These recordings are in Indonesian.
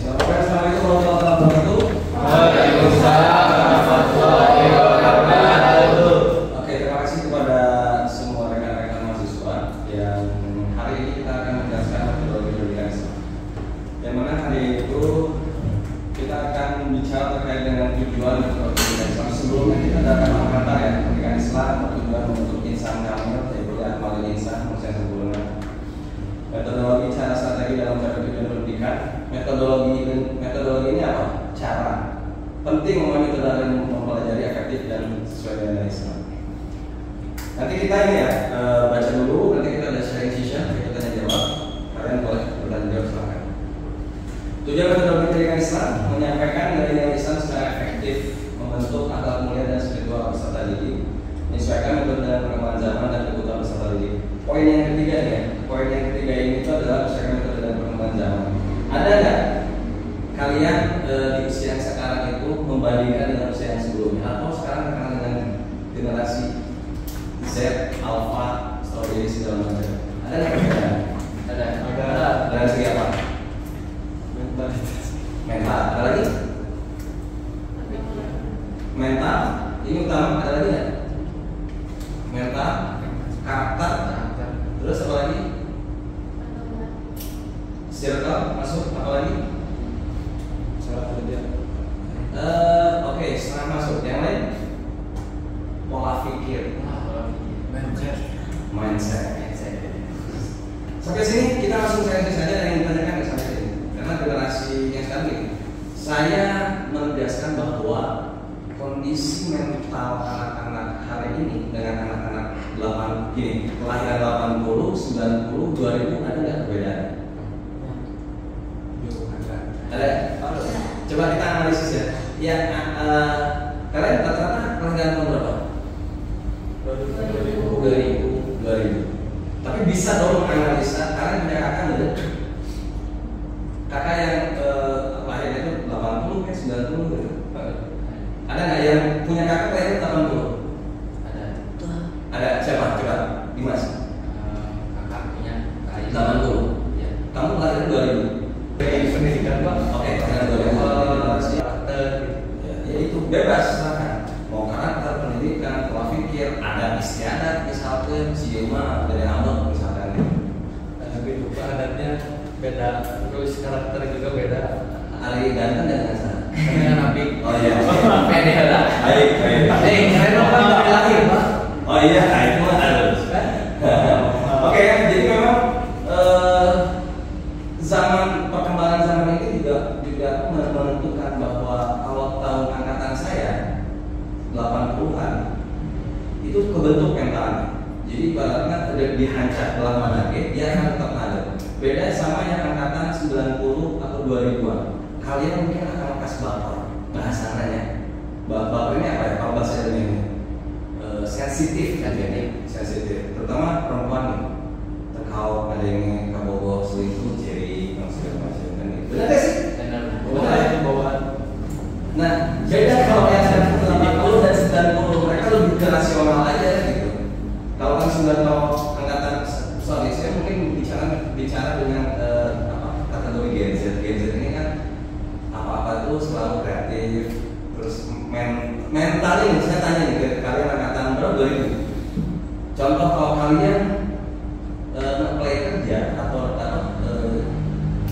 Assalamualaikum warahmatullahi wabarakatuh. Waalaikumsalam warahmatullahi wabarakatuh. Oke, terima kasih kepada semua rekan-rekan mahasiswa yang hari ini kita akan menjelaskan metodologi pendidikan Islam. Yang mana hari itu kita akan bicara terkait dengan tujuan metodologi pendidikan Islam. Sebelumnya kita akan mengatakan ya, pendidikan Islam bertujuan membentuk insan kamil, yaitu akmalul insan, manusia yang sempurna. Metodologi cara strategi dalam cara tujuan pendidikan. Metodologi ini apa? Cara. Penting memahami metode dan mempelajari efektif dan sesuai dengan Islam. Nanti kita ini ya baca dulu. Nanti kita ada sharing session, kita tanya jawab. Kalian boleh bertanya jawab, silakan. Tujuan metodologi pendidikan Islam menyampaikan nilai-nilai Islam secara efektif, membentuk akhlak mulia dan spiritual peserta didik, menyesuaikan metode dan perkembangan zaman dan kebutuhan peserta didik. Poin yang ketiga nih ya. Poin yang ketiga ini itu adalah menyesuaikan metode dan perkembangan zaman. Ada nggak kalian di usia yang sekarang itu membandingkan dengan usia yang sebelumnya, atau sekarang terkenal dengan generasi Z, Alpha, Strawberry segala macam? Ada nggak perbedaan? Ada. Dari segi apa? Mental. Ada lagi? Mental. Ini utama. Ada lagi nggak? Mental, karakter. Terus apa lagi? Circle masuk, apa lagi? Salah kerja. Oke, setengah masuk. Yang lain? Pola pikir. Mindset. Sampai sini kita langsung saja yang ditanyakan sampai sini. Karena generasi yang sekarang ini, saya menegaskan bahwa kondisi mental anak-anak hari ini dengan anak-anak kelahiran 80, 90, 2000 ada nggak perbedaan? Ada? Coba kita analisis ya. Ya, kalian rata-rata kelahiran tahun berapa? 2000. Tapi bisa dong menganalisa. Kalian punya kakak nggak? Kakak yang lahirnya itu 80, 90 gitu. Ada nggak yang punya kakak lahirnya 80? Ada. Siapa? Coba. Dimas. Kakak punya 80. Ya. Kamu lahirnya 2000. Pendidikan Pak. Oke, karena ya itu bebas silakan. Mau karakter, pendidikan, pola pikir, adat istiadat misalkan, sioma dari ambek misalkan. Tapi lupa adatnya beda, terus karakter juga beda. Ali ganteng dan kasar. Dengan Nabi. Oh iya. Pede lah. Baik. Keren apa dari lahir Pak? Oh iya, itu harus. Oke, jadi memang perkembangan zaman ini juga menentukan bahwa kalau tahun angkatan saya 80-an itu kebentuk mentalnya. Jadi ibaratnya udah dihancur dalam mana dia akan tetap ada. Beda sama yang angkatan 90 atau 2000-an. Kalian mungkin akan lekas baper bahasanya. Baper ini apa ya? Kalau bahasa ini sensitif kan jadi sensitif. Terutama perempuan nih. Terkau ada yang kabogo selingkuh jadi segala macam kan gitu. Benar gak sih? Benar itu bawaan. Nah, beda kalau yang 80 dan 90 mereka lebih ke rasional aja gitu. Kalau kan 90 angkatan saya mungkin bicara dengan kategori Gen Z. Gen Z ini kan apa-apa tuh selalu kreatif. Terus mental ini saya tanya nih ke kalian angkatan berapa 2000? Contoh kalau kalian nge-play kerja atau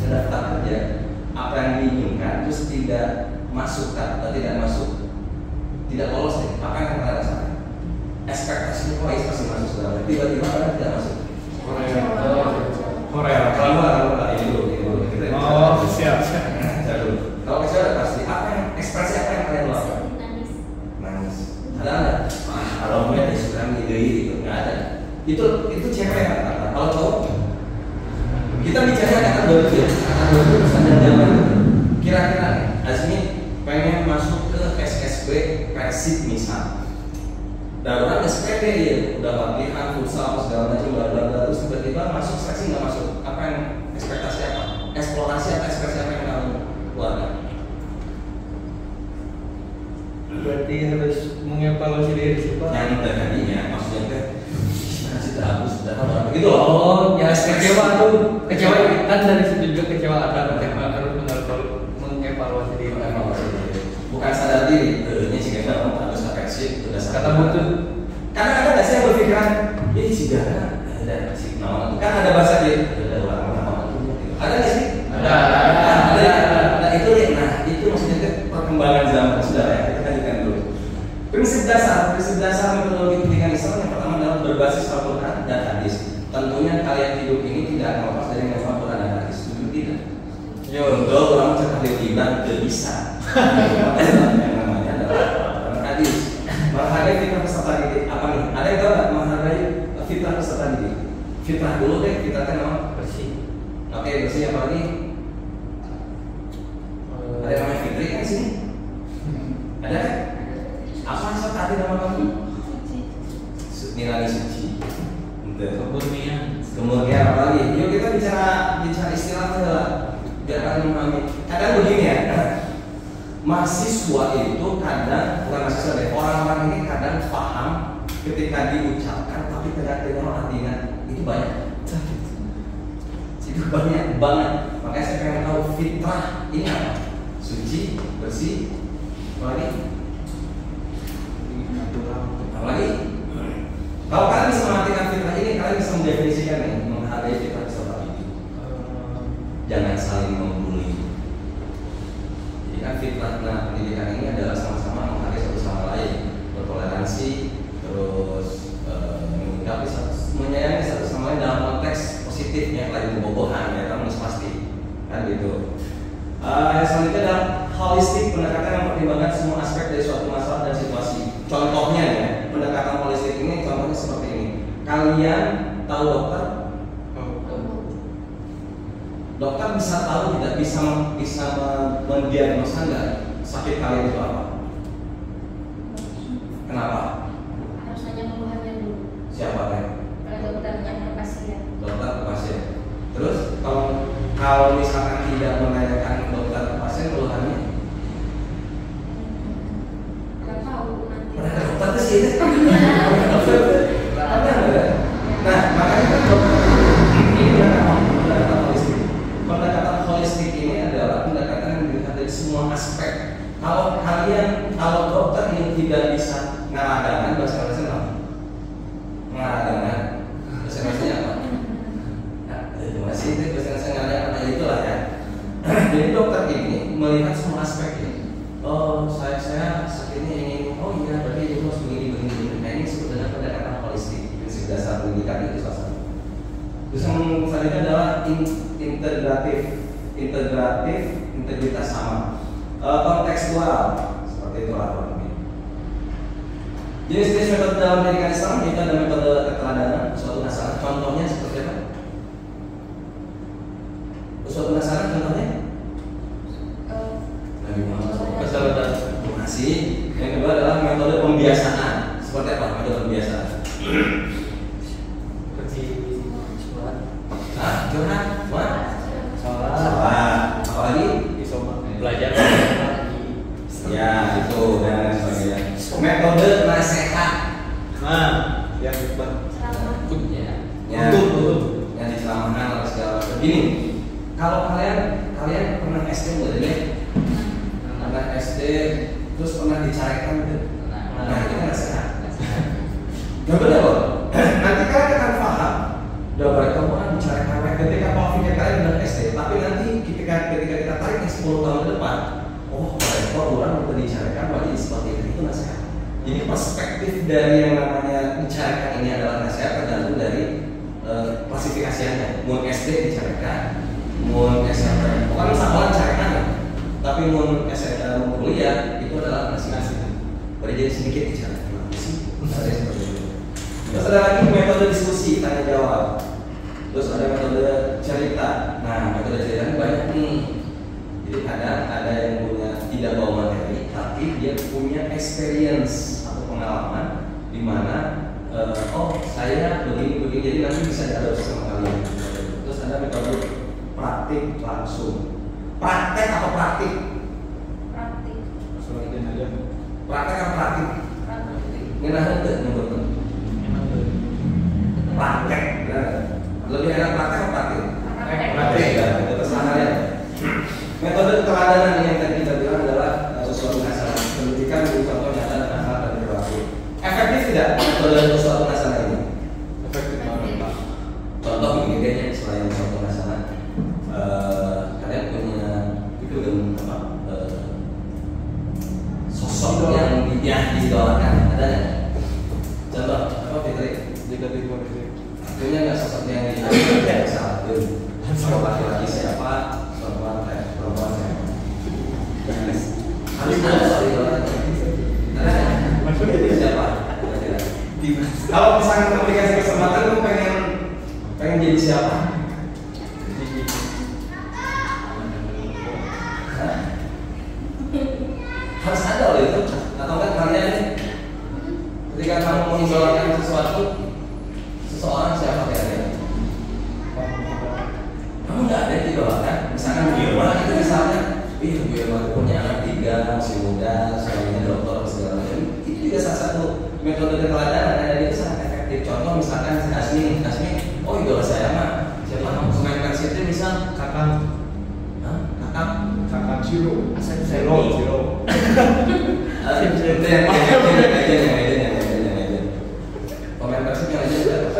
daftar kerja, apa yang diinginkan terus tidak masuk tidak lolos ya, apa yang kalian rasakan? Ekspektasinya kok pasti masuk segala, tiba-tiba kalian tidak masuk. Korea. Kalau ini dulu. Oh siap. Kalau kecil ada pasti ekspresi apa yang kalian lakukan? Nangis. Ada nggak? Kalau punya disuruh ide itu nggak ada. Itu cewek yang kata. Kalau cowok kita bicara kata dulu ya, kata dulu standar zaman itu. Kira-kira nih, Azmi pengen masuk ke SSB Persib misal. Dan orang SPP ya, udah latihan futsal segala macam bla terus tiba-tiba masuk seleksi nggak masuk. Apa yang ekspektasi apa? Eksplorasi apa ekspresi apa yang kamu keluarkan? Berarti harus mengevaluasi diri sih Pak. Yang tadinya maksudnya kan sudah begitu loh. Oh, ya kecewa tuh, kecewa kan dari situ juga kecewa ada harus prinsip dasar metodologi pendidikan Islam yang pertama adalah berbasis Al-Quran dan hadis. Tentunya kalian hidup ini tidak akan lepas dari yang Al-Quran dan hadis. Setuju tidak? Yo, kalau orang cakap di tidak bisa. Yang namanya adalah Al-Quran dan hadis. Menghargai fitrah peserta didik apa nih? Ada yang tahu nggak menghargai fitrah peserta didik? Fitrah dulu deh, fitrah kan nama bersih. Oke, bersih apa lagi? Ada yang namanya Fitri kan di sini? Ada kan? Apa saat tadi nama kamu? Nilai suci. Kemudian apa lagi? Yuk kita bicara istilah adalah biar kalian memahami. Kadang begini ya, mahasiswa itu kadang bukan mahasiswa deh, orang-orang ini kadang paham ketika diucapkan, tapi tidak artinya itu banyak. Itu banyak banget. Makanya saya pengen tahu fitrah ini apa? Suci, bersih, apa lagi? Apa lagi? Kalau kalian bisa mengartikan fitrah ini, kalian bisa mendefinisikan nih, menghargai fitrah peserta didik. Jangan saling membuli. Jadi kan fitrah pendidikan ini adalah sama-sama menghargai satu sama lain, bertoleransi, terus menyayangi satu sama lain dalam konteks positif yang lain bobohan ya kan pasti kan gitu. Yang selanjutnya adalah holistik, pendekatan yang mempertimbangkan semua aspek dari suatu masalah dan situasi. Contohnya ya, pendekatan holistik ini contohnya seperti ini. Kalian tahu dokter? Dokter bisa tahu tidak bisa mendiagnosa nggak sakit kalian itu apa? Kenapa? Harus nanya keluhannya dulu. Siapa kan? Dokternya ke pasien. Dokter ke pasien. Terus kalau misalkan tidak menanyakan dokter ke pasien keluhannya? Nggak tahu nanti. Pernah ke dokter ke sini? Nah, makanya kan dokter ini pendekatan holistik. Pendekatan holistik ini adalah pendekatan yang dilihat dari semua aspek. Kalau dokter yang tidak bisa ngaradangan, bahasa Indonesia apa? Ngaradangan. Bahasa Indonesia apa? Masih itu bahasa Indonesia ngaradangan, itulah ya. Jadi dokter ini melihat semua aspeknya. Oh, saya sakitnya ini. Oh iya, berarti itu harus begini. Nah, ini sebetulnya pendekatan holistik. Prinsip dasar pendidikan itu salah satu. Terus yang selanjutnya adalah integritas sama. Kontekstual seperti itu lah. Jenis-jenis metode dalam pendidikan Islam itu ada metode keteladanan, suatu hasanah. Contohnya seperti apa? Suatu hasanah contohnya? Nabi Muhammad SAW. Terima kasih. Yang kedua adalah metode pembiasaan. Seperti apa metode pembiasaan? Seperti sholat. Curhat, Sholat. Apalagi? Belajar. Ya itu dan lain sebagainya. Metode nasihat. Nah, yang Selamat. Ya, yang diceramahkan atau segala macam. Gini, kalau kalian pernah SD nggak deh? Pernah SD, terus pernah dicarikan gitu. Nah itu kan nasihat. Gak benar loh. Nanti kalian akan paham. Udah berarti kamu kan bicarakan ketika pikir kalian dengan SD, tapi nanti ketika kita tarik 10 tahun ke depan, oh mereka orang udah dicarikan berarti seperti itu nasihat. Jadi perspektif dari yang namanya bicarakan ini adalah nasihat tergantung dari klasifikasinya. Mau SD dicarikan, mau SMP, bukan sekolah dicarikan, tapi mau SMP, mau kuliah itu adalah nasihat. Berarti jadi sedikit dicarikan. Terus ada lagi metode diskusi, tanya jawab. Terus ada metode cerita. Nah, metode cerita ini banyak nih. Jadi ada yang punya tidak bawa materi, tapi dia punya experience atau pengalaman di mana oh saya begini, jadi nanti bisa diadopsi sama kalian. Terus ada metode praktik langsung. Praktek atau praktik? Praktik. Praktek atau praktik? Praktik. Ngenah itu nyebutnya. Praktek. Lebih enak praktek atau praktik? Praktek ya, itu terserah kalian. Metode keteladanan yang tadi kita bilang adalah sesuatu hasanah. Pendidikan menjadi contoh nyata dan akal dan perilaku. Efektif tidak metode sesuatu hasanah ini? efektif banget Pak. Contoh begini selain sesuatu hasanah, kalian punya itu apa? Sosok yang didolakan. Ada Akhirnya nggak seperti yang di saat itu. Kalau laki-laki siapa, perempuan siapa. Harus ada soal itu siapa? Kalau misalnya kamu dikasih kesempatan, kamu pengen jadi siapa? Harus ada loh itu. Atau kan kalian ketika kamu mengidolakan sesuatu, seseorang siapa kira-kira? Kamu nggak ada idolakan? Misalkan Bu Irma itu misalnya, Bu Irma itu punya anak 3, masih muda, suaminya dokter segala macam. Itu juga salah satu metode keteladanan dan itu sangat efektif. Contoh misalkan si Asmi, oh idola saya mah siapa? Pemain Persib itu misal Kakak Ciro. Ciro. Itu yang pemain Persib yang aja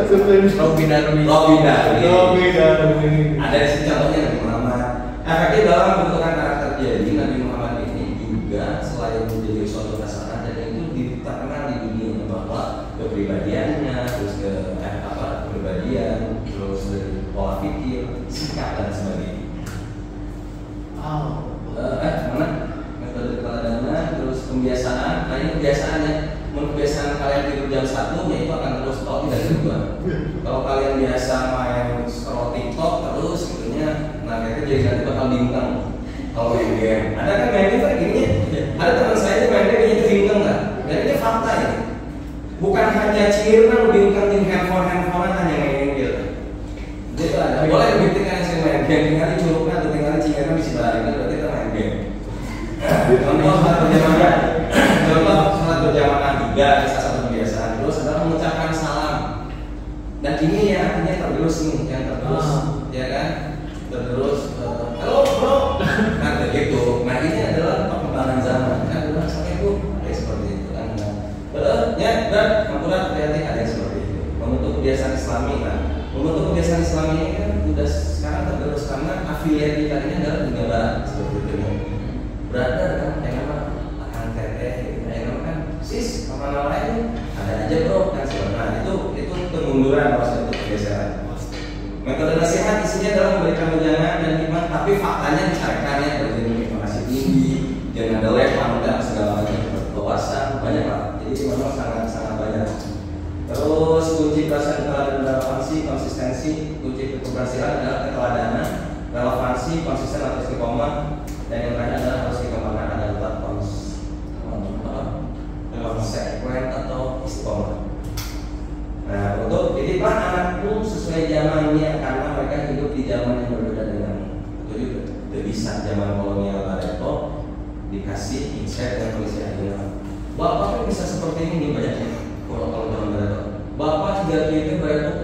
Robby Darwin. Ada sih contohnya Nabi Muhammad. Efektif dalam pembentukan karakter. Jadi Nabi Muhammad ini juga selain menjadi suatu pasangan dan itu terkenal di dunia bahwa kepribadiannya, terus kepribadian, terus pola pikir, sikap dan sebagainya. Mana? Metode keteladanan, terus kebiasaan. Nah ini kebiasaannya. Kebiasaan kalian tidur jam 1, ya itu akan terus tidak berubah. Kalau kalian biasa main scroll TikTok terus gitunya, nah itu jadi nanti bakal bintang. Kalau main game, ada kan main game kayak gini. Ada teman saya itu main game itu bintang nggak? Dan ini fakta ya. Bukan hanya Cirna bintang di handphone hanya main game. Jadi ada. Boleh bintang yang sering main game, tinggal curugnya atau tinggal Cirna di sebelah ini berarti kita main game. Contoh salat berjamaah juga salah satu kebiasaan. Terus adalah mengucapkan salam. Dan ini ya artinya tergerus nih, yang tergerus, ya kan? Tergerus, halo bro. Nah begitu. Nah ini adalah perkembangan zaman. Kan dulu assalamualaikum, ada seperti itu kan? Ya, dan akurat hati-hati ada yang seperti itu. Membentuk kebiasaan Islami kan? Membentuk kebiasaan Islami ini kan sudah sekarang tergerus karena afiliat kita ini adalah dunia barat seperti itu. Brother kan, yang apa? Akan teteh, yang apa kan? Sis, apa namanya? Ada aja bro, kan sebenarnya itu kemunduran proses itu kebiasaan. Metode nasihat isinya adalah memberikan wejangan dan hikmah, tapi faktanya dicarikan ya, berarti informasi tinggi, jangan ada lepan, enggak segala macam kewasan banyak lah. Jadi memang sangat banyak. Terus kunci perasaan dan relevansi, konsistensi, kunci keberhasilan adalah keteladanan, relevansi, konsisten atau istiqomah. Dan yang terakhir adalah harus dikembangkan adalah konsekuen atau istiqomah. Nah untuk titiplah anakku sesuai zamannya karena mereka hidup di zaman yang berbeda dengan itu juga. Tidak bisa zaman kolonial Barreto dikasih insight dan kondisi akhirnya. Bapak kan bisa seperti ini banyaknya kalau zaman Barreto. Bapak tidak itu Barreto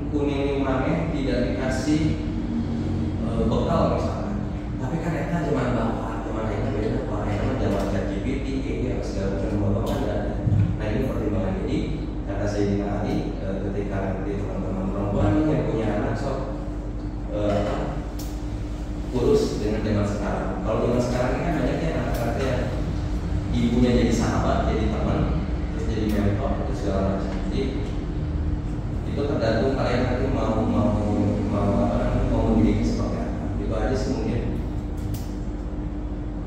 kuning mana tidak dikasih bekal misalnya. Tapi kan itu zaman bapak, zaman itu beda. Wah, itu zaman ChatGPT, segala macam bapak ada. Nah ini pertimbangan. Jadi kata saya di hari ketika nanti teman-teman perempuan yang punya anak kurus dengan zaman sekarang. Kalau zaman sekarang ini kan banyaknya anak-anak yang ibunya jadi sahabat, jadi teman, terus jadi mentor, itu segala macam. Jadi itu tergantung kalian nanti mau mendidik seperti apa. Itu aja sih mungkin.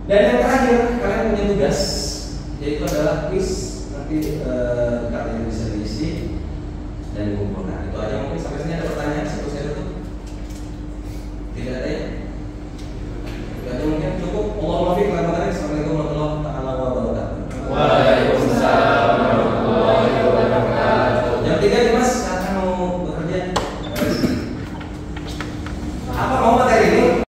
Dan yang terakhir, kalian punya tugas, yaitu adalah quiz nanti